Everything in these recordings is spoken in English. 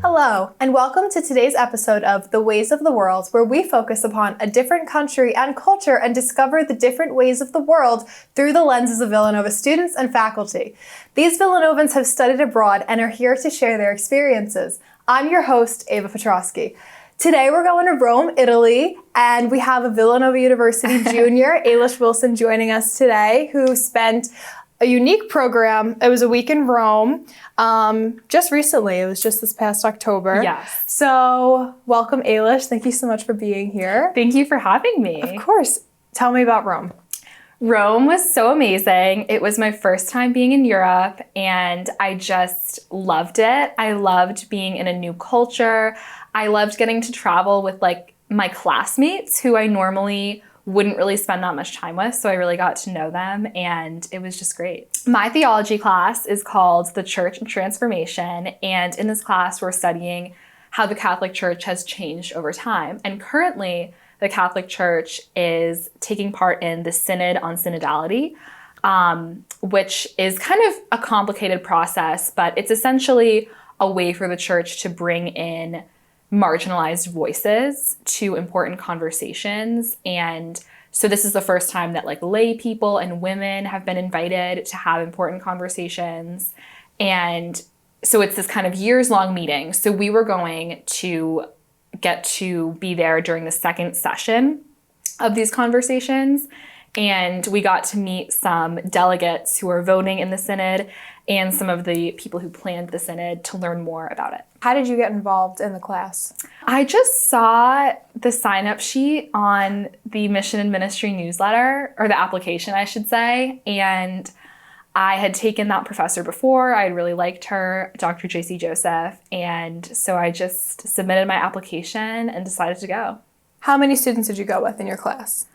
Hello, and welcome to today's episode of The Ways of the World, where we focus upon a different country and culture and discover the different ways of the world through the lenses of Villanova students and faculty. These Villanovans have studied abroad and are here to share their experiences. I'm your host, Ava Petrosky. Today we're going to Rome, Italy, and we have a Villanova University junior, Ailish Wilson, joining us today, who spent a unique program. It was a week in Rome just recently. It was just this past October. Yes. So welcome, Ailish. Thank you so much for being here. Thank you for having me. Of course. Tell me about Rome. Rome was so amazing. It was my first time being in Europe, and I just loved it. I loved being in a new culture. I loved getting to travel with my classmates who I normally wouldn't really spend that much time with, so I really got to know them, and it was just great. My theology class is called The Church and Transformation, and in this class we're studying how the Catholic Church has changed over time. And currently, the Catholic Church is taking part in the Synod on Synodality, which is kind of a complicated process, but it's essentially a way for the Church to bring in marginalized voices to important conversations. And so this is the first time that lay people and women have been invited to have important conversations. And so it's this kind of years-long meeting. So we were going to get to be there during the second session of these conversations. And we got to meet some delegates who are voting in the Synod and some of the people who planned the Synod to learn more about it. How did you get involved in the class? I just saw the sign-up sheet on the Mission and Ministry newsletter, or the application, I should say, and I had taken that professor before. I really liked her, Dr. J.C. Joseph, and so I just submitted my application and decided to go. How many students did you go with in your class?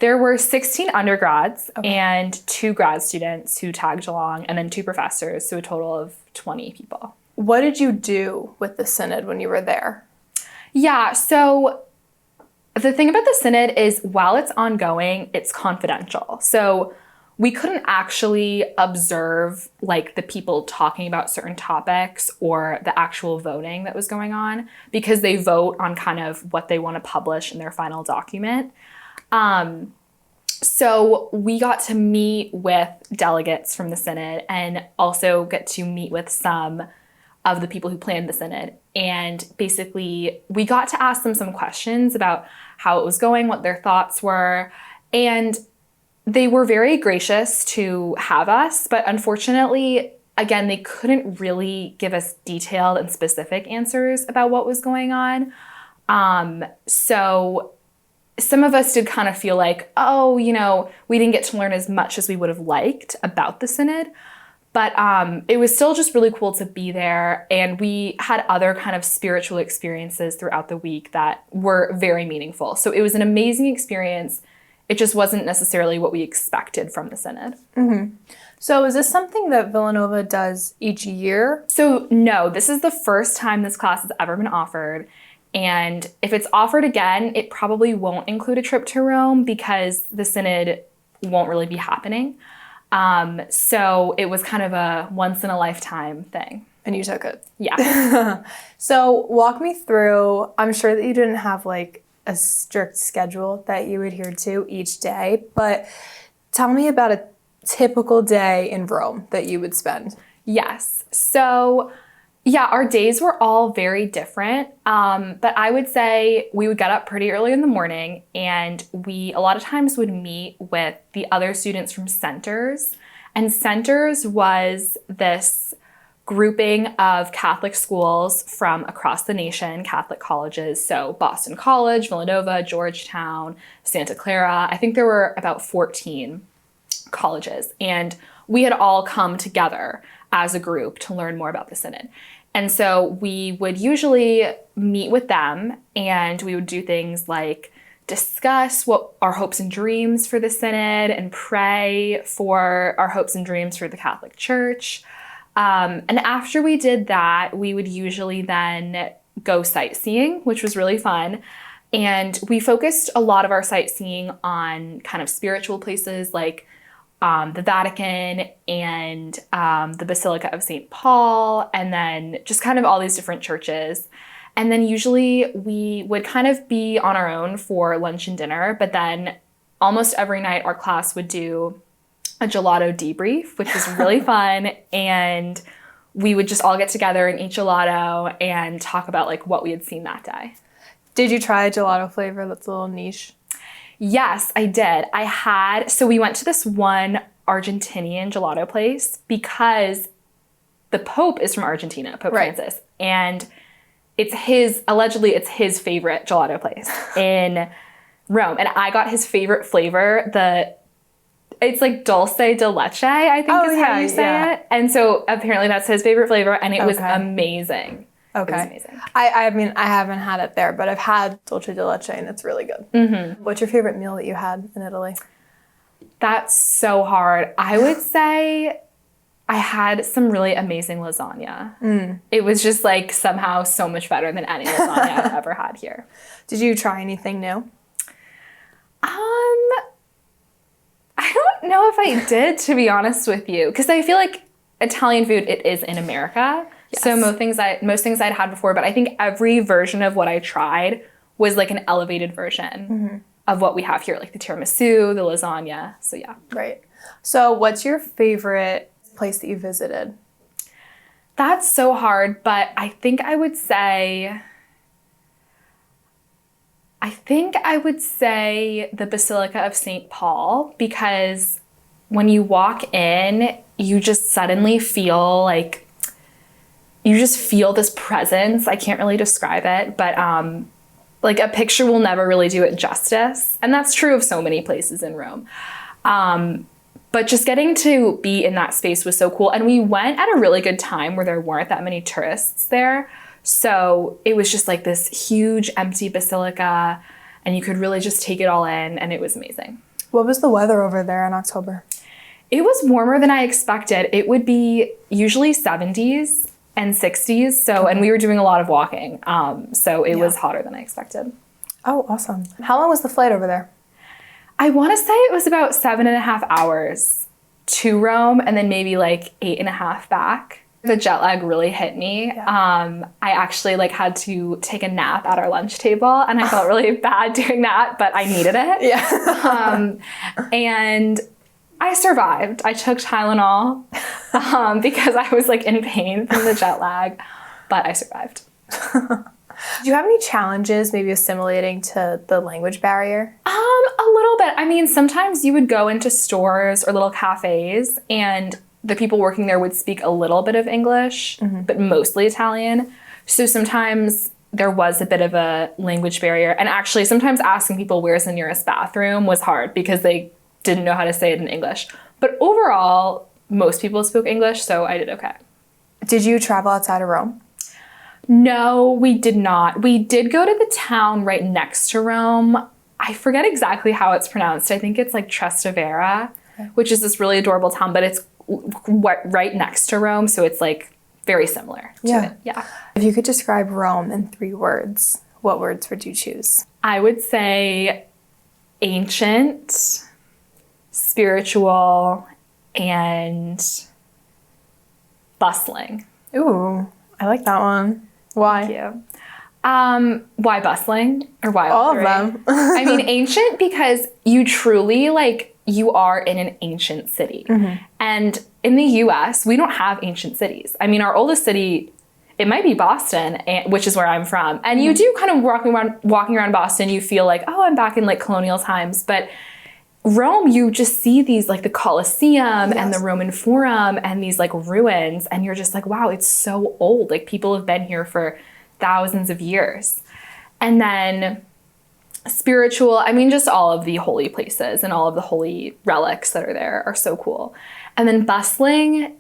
There were 16 undergrads and 2 grad students who tagged along, and then 2 professors, so a total of 20 people. What did you do with the Synod when you were there? Yeah, so the thing about the Synod is while it's ongoing, it's confidential. So we couldn't actually observe the people talking about certain topics or the actual voting that was going on, because they vote on kind of what they want to publish in their final document. So we got to meet with delegates from the Synod and also get to meet with some of the people who planned the Synod. And basically we got to ask them some questions about how it was going, what their thoughts were. And they were very gracious to have us, but unfortunately, again, they couldn't really give us detailed and specific answers about what was going on. So some of us did kind of feel we didn't get to learn as much as we would have liked about the Synod, but it was still just really cool to be there. And we had other kind of spiritual experiences throughout the week that were very meaningful. So it was an amazing experience. It just wasn't necessarily what we expected from the Synod. Mm-hmm. So is this something that Villanova does each year? So no, this is the first time this class has ever been offered. And if it's offered again, it probably won't include a trip to Rome because the Synod won't really be happening. So it was kind of a once-in-a-lifetime thing. And you took it? Yeah. So walk me through, I'm sure that you didn't have a strict schedule that you adhered to each day, but tell me about a typical day in Rome that you would spend. Yes. So yeah, our days were all very different, but I would say we would get up pretty early in the morning, and we a lot of times would meet with the other students from Centers. And Centers was this grouping of Catholic schools from across the nation, Catholic colleges, so Boston College, Villanova, Georgetown, Santa Clara. I think there were about 14 colleges, and we had all come together as a group to learn more about the Synod. And so we would usually meet with them, and we would do things like discuss what our hopes and dreams for the Synod and pray for our hopes and dreams for the Catholic Church. And after we did that, we would usually then go sightseeing, which was really fun. And we focused a lot of our sightseeing on kind of spiritual places like the Vatican and the Basilica of St. Paul, and then just kind of all these different churches. And then usually we would kind of be on our own for lunch and dinner, but then almost every night our class would do a gelato debrief, which was really fun. And we would just all get together and eat gelato and talk about like what we had seen that day. Did you try a gelato flavor that's a little niche? Yes, I did. So we went to this one Argentinian gelato place because the Pope is from Argentina, Pope Francis. And allegedly it's his favorite gelato place in Rome. And I got his favorite flavor, it's like dulce de leche, I think is how you say it. And so apparently that's his favorite flavor, and it was amazing. Okay. It was amazing. I mean, I haven't had it there, but I've had dulce de leche, and it's really good. Mm-hmm. What's your favorite meal that you had in Italy? That's so hard. I would say I had some really amazing lasagna. It was just like somehow so much better than any lasagna I've ever had here. Did you try anything new? I don't know if I did, to be honest with you, because I feel like Italian food, it is in America. Yes. So most things I'd had before, but I think every version of what I tried was like an elevated version of what we have here, like the tiramisu, the lasagna. So yeah. Right. So what's your favorite place that you visited? That's so hard, but I think I would say the Basilica of St. Paul, because when you walk in, you just suddenly feel this presence. I can't really describe it, but like a picture will never really do it justice. And that's true of so many places in Rome. But just getting to be in that space was so cool. And we went at a really good time where there weren't that many tourists there. So it was just like this huge empty basilica, and you could really just take it all in, and it was amazing. What was the weather over there in October? It was warmer than I expected. It would be usually 70s and 60s. So, and we were doing a lot of walking. So it was hotter than I expected. Oh, awesome. How long was the flight over there? I want to say it was about 7.5 hours to Rome, and then maybe like 8.5 back. The jet lag really hit me. Yeah. I actually had to take a nap at our lunch table, and I felt really bad doing that, but I needed it. Yeah. And I survived. I took Tylenol because I was in pain from the jet lag, but I survived. Did you have any challenges maybe assimilating to the language barrier? A little bit. I mean, sometimes you would go into stores or little cafes, and the people working there would speak a little bit of English, but mostly Italian. So sometimes there was a bit of a language barrier. And actually, sometimes asking people where's the nearest bathroom was hard because they didn't know how to say it in English. But overall, most people spoke English, so I did okay. Did you travel outside of Rome? No, we did not. We did go to the town right next to Rome. I forget exactly how it's pronounced. I think it's Trastevere, which is this really adorable town, but it's right next to Rome, so it's very similar to it. Yeah. If you could describe Rome in 3 words, what words would you choose? I would say ancient, spiritual, and bustling. Ooh, I like that one. Why? Thank you. Why bustling? Or why all of them? I mean, ancient because you truly you are in an ancient city. And in the US, we don't have ancient cities. I mean, our oldest city, it might be Boston, which is where I'm from. And you do kind of walking around Boston, you feel oh, I'm back in colonial times. But Rome, you just see these the Colosseum and the Roman Forum and these ruins. And you're just wow, it's so old. People have been here for thousands of years. And then spiritual, I mean, just all of the holy places and all of the holy relics that are there are so cool. And then bustling,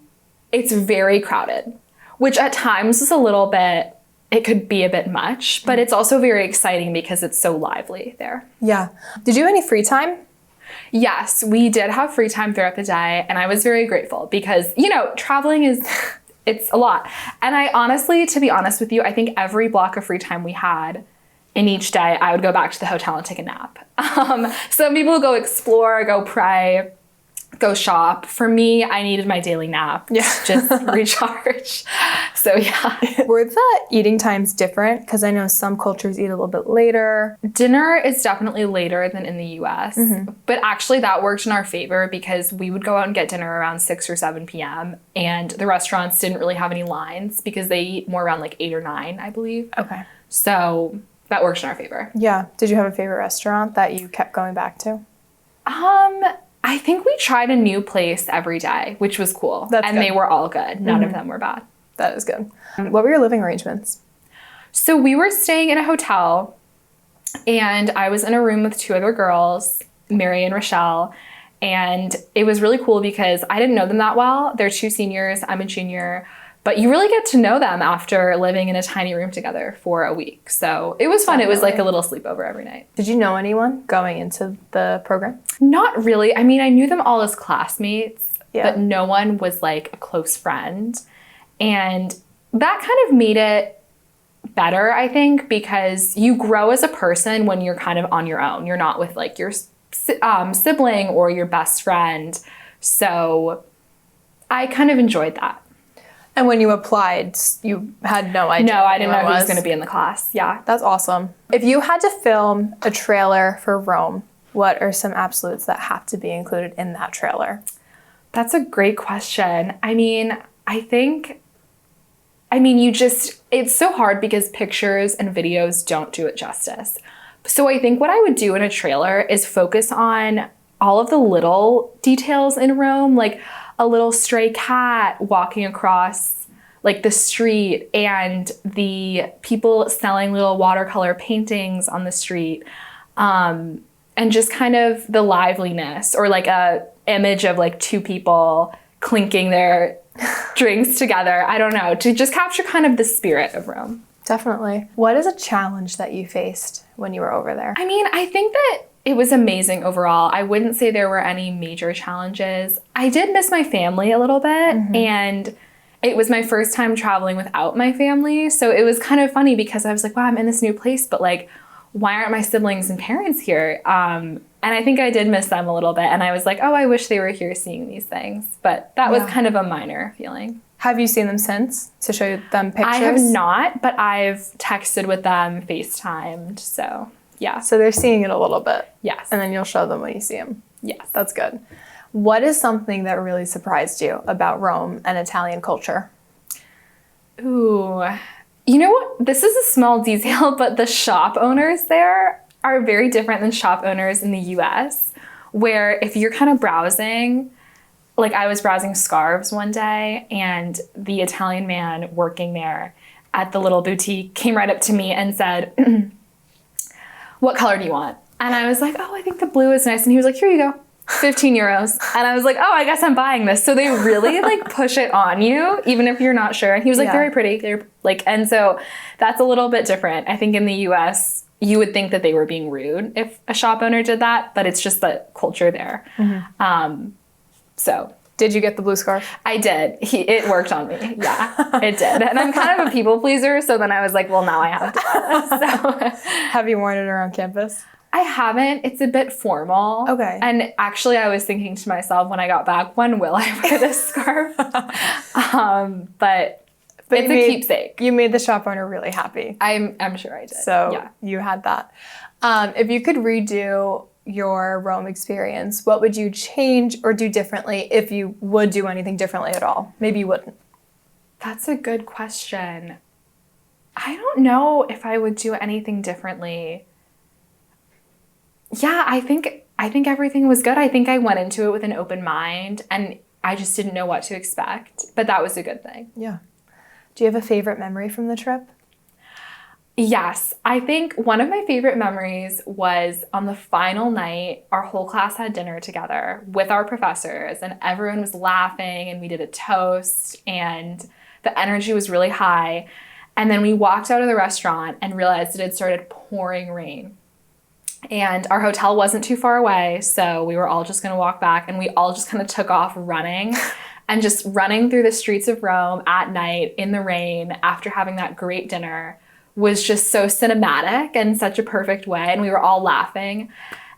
it's very crowded, which at times is it could be a bit much, but it's also very exciting because it's so lively there. Yeah. Did you have any free time? Yes, we did have free time throughout the day, and I was very grateful because, traveling it's a lot. And I honestly, to be honest with you, I think every block of free time we had, in each day, I would go back to the hotel and take a nap. Some people go explore, go pray, go shop. For me, I needed my daily nap. Yeah. Just recharge. So yeah. Were the eating times different? Because I know some cultures eat a little bit later. Dinner is definitely later than in the US. But actually that worked in our favor because we would go out and get dinner around 6 or 7 p.m. and the restaurants didn't really have any lines because they eat more around like 8 or 9, I believe. Okay. So that works in our favor. Yeah. Did you have a favorite restaurant that you kept going back to? I think we tried a new place every day, which was cool. That's and good. they were all good. None of them were bad. That is good. What were your living arrangements? So we were staying in a hotel and I was in a room with 2 other girls, Mary and Rochelle. And it was really cool because I didn't know them that well. They're 2 seniors, I'm a junior. But you really get to know them after living in a tiny room together for a week. So it was fun. Definitely. It was like a little sleepover every night. Did you know anyone going into the program? Not really. I mean, I knew them all as classmates, Yeah. but no one was like a close friend. And that kind of made it better, I think, because you grow as a person when you're kind of on your own. You're not with like your sibling or your best friend. So I kind of enjoyed that. And when you applied, you had no idea? No, I didn't know who was going to be in the class. Yeah. That's awesome. If you had to film a trailer for Rome, what are some absolutes that have to be included in that trailer? That's a great question. I mean, it's so hard because pictures and videos don't do it justice. So I think what I would do in a trailer is focus on all of the little details in Rome, like a little stray cat walking across like the street and the people selling little watercolor paintings on the street. And just kind of the liveliness or like a image of like 2 people clinking their drinks together. I don't know, to just capture kind of the spirit of Rome. Definitely. What is a challenge that you faced when you were over there? I mean, I think that it was amazing overall. I wouldn't say there were any major challenges. I did miss my family a little bit, and it was my first time traveling without my family. So it was kind of funny because I was like, wow, I'm in this new place, but like, why aren't my siblings and parents here? And I think I did miss them a little bit. And I was like, oh, I wish they were here seeing these things. But that was kind of a minor feeling. Have you seen them since to show them pictures? I have not, but I've texted with them, FaceTimed. So yeah. So they're seeing it a little bit. Yes. And then you'll show them when you see them. Yes. That's good. What is something that really surprised you about Rome and Italian culture? Ooh. You know what? This is a small detail, but the shop owners there are very different than shop owners in the US, where if you're kind of browsing, like I was browsing scarves one day and the Italian man working there at the little boutique came right up to me and said, what color do you want? And I was like, oh, I think the blue is nice. And he was like, here you go, 15 euros. And I was like, oh, I guess I'm buying this. So they really like push it on you, even if you're not sure. And he was like, very pretty. They're like, and so that's a little bit different. I think in the US, you would think that they were being rude if a shop owner did that, but it's just the culture there. So did you get the blue scarf? I did. It worked on me. Yeah, it did. And I'm kind of a people pleaser. So then I was like, well, now I have to buy this. So, have you worn it around campus? I haven't. It's a bit formal. Okay. And actually I was thinking to myself when I got back, when will I wear this scarf? But it's a keepsake. You made the shop owner really happy. I'm sure I did. So yeah. You had that. If you could redo your Rome experience, what would you change or do differently if you would do anything differently at all? Maybe you wouldn't. That's a good question. I don't know if I would do anything differently. Yeah, I think everything was good. I think I went into it with an open mind and I just didn't know what to expect, but that was a good thing. Yeah. Do you have a favorite memory from the trip? Yes, I think one of my favorite memories was on the final night, our whole class had dinner together with our professors and everyone was laughing and we did a toast and the energy was really high. And then we walked out of the restaurant and realized it had started pouring rain. And our hotel wasn't too far away, so we were all just gonna walk back and we all just kind of took off running and just running through the streets of Rome at night in the rain after having that great dinner was just so cinematic and such a perfect way. And we were all laughing.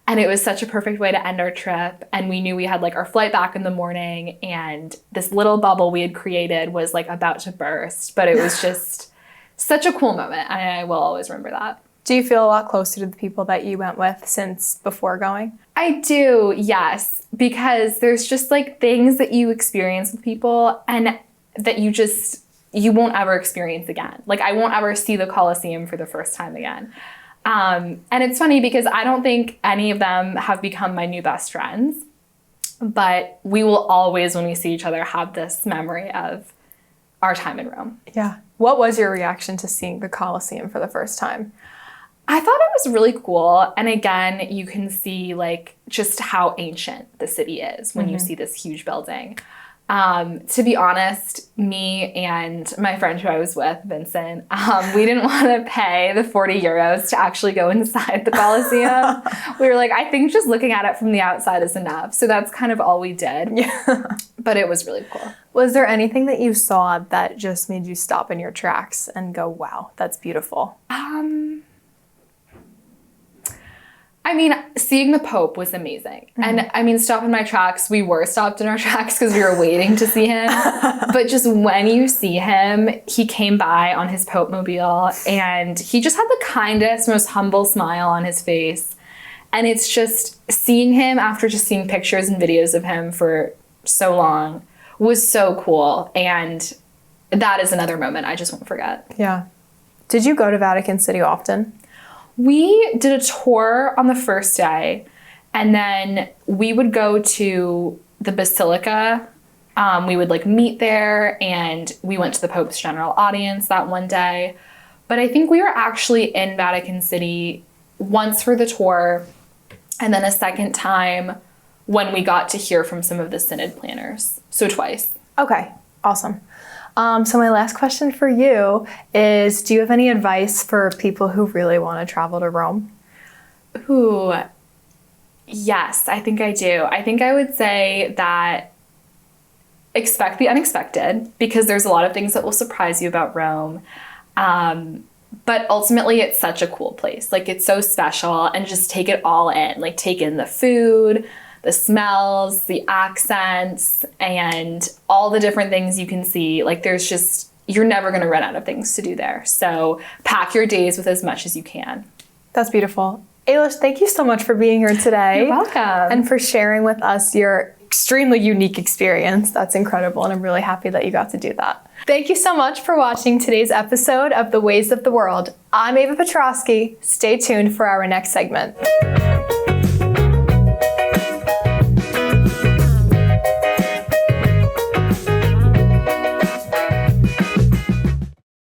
And it was such a perfect way to end our trip. And we knew we had like our flight back in the morning, and this little bubble we had created was like about to burst. But it was just such a cool moment. And I will always remember that. Do you feel a lot closer to the people that you went with since before going? I do, yes. Because there's just like things that you experience with people and that you won't ever experience again. Like I won't ever see the Colosseum for the first time again. And it's funny because I don't think any of them have become my new best friends, but we will always, when we see each other, have this memory of our time in Rome. Yeah. What was your reaction to seeing the Colosseum for the first time? I thought it was really cool. And again, you can see like just how ancient the city is when you see this huge building. To be honest, me and my friend who I was with, Vincent, we didn't want to pay the 40 euros to actually go inside the Colosseum. We were like, I think just looking at it from the outside is enough. So that's kind of all we did. Yeah. But it was really cool. Was there anything that you saw that just made you stop in your tracks and go, wow, that's beautiful? I mean, seeing the Pope was amazing. And I mean, stop in my tracks, we were stopped in our tracks because we were waiting to see him. But just when you see him, he came by on his Pope mobile and he just had the kindest, most humble smile on his face. And it's just seeing him after just seeing pictures and videos of him for so long was so cool. And that is another moment I just won't forget. Yeah. Did you go to Vatican City often? We did a tour on the first day, and then we would go to the Basilica. We would like meet there, and we went to the Pope's general audience that one day. But I think we were actually in Vatican City once for the tour, and then a second time when we got to hear from some of the Synod planners. So twice. Okay, awesome. So my last question for you is, do you have any advice for people who really want to travel to Rome? Ooh, yes, I think I do. I think I would say that expect the unexpected, because there's a lot of things that will surprise you about Rome. But ultimately, it's such a cool place. Like, it's so special, and just take it all in. Like, take in the food, the smells, the accents, and all the different things you can see. Like, there's just, you're never going to run out of things to do there. So pack your days with as much as you can. That's beautiful. Ailish, thank you so much for being here today. You're welcome. And for sharing with us your extremely unique experience. That's incredible, and I'm really happy that you got to do that. Thank you so much for watching today's episode of The Ways of the World. I'm Ava Petrosky. Stay tuned for our next segment.